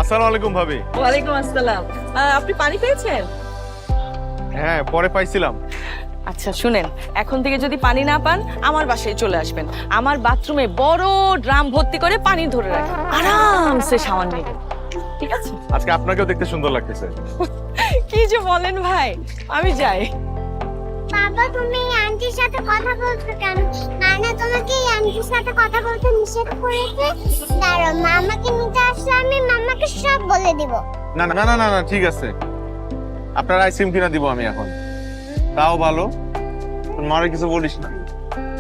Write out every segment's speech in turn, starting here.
আসসালামু আলাইকুম ভাবি। ওয়ালাইকুম আসসালাম। আপনি পানি পেয়েছেন? হ্যাঁ, পরে পাইছিলাম। আচ্ছা শুনেন, এখন থেকে যদি পানি না পান আমার বাসায় চলে আসবেন। আমার বাথরুমে বড় ড্রাম ভর্তি করে পানি ধরে রাখেন, আরামসে শাওয়ার নেবেন, ঠিক আছে? আজকে আপনাকেও দেখতে সুন্দর লাগতেছে। কি যে বলেন ভাই, আমি যাই। বাবা তুমি এই আন্টির সাথে কথা বলছো কেন? নানা তোমাকে এই আন্টির সাথে কথা বলতে নিষেধ করেছে। দাঁড়াও, মামাকে নিতে আসলে আমি মামাকে সব বলে দিব। না না না না না, ঠিক আছে। আপনার আইসক্রিম কিনা দিব আমি এখন। তাও ভালো, তোর মারে কিছু বলিস না।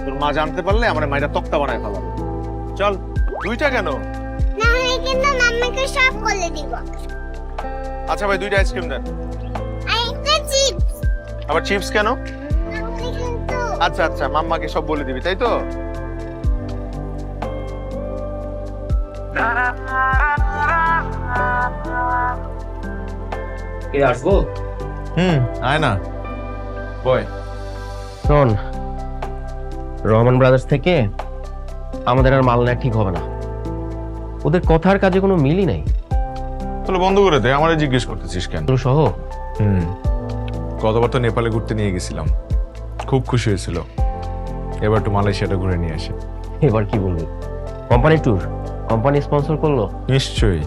তোর মা জানতে পারলে আমার মায়েরা তক্তা বানায় ফেলাবে। চল, দুইটা কেন? না হয় কিন্তু মামাকে সব বলে দিব। আচ্ছা ভাই, দুইটা আইসক্রিম দেন। আর একটা চিপস। আবার চিপস কেন? তাহলে কিন্তু আচ্ছা আচ্ছা, মাম্মাকে সব বলে দিবি, তাই তো? আসবো। আয় না বয়। শোন, রহমান ব্রাদার্স থেকে আমাদের আর মাল নেওয়া ঠিক হবে না। ওদের কথার কাজে কোনো মিলই নাই। তাহলে বন্ধ করে দে, আমারে জিজ্ঞেস করতেছিস কেন? তোর সহ গতবার তো নেপালে ঘুরতে নিয়ে গেছিলাম, খুব খুশি হয়েছিল। এবার তো মালয়েশিয়াটা ঘুরে নিয়ে আসে। এবার কি বলবি? কোম্পানি ট্যুর, কোম্পানি স্পন্সর করলো। নিশ্চয়ই।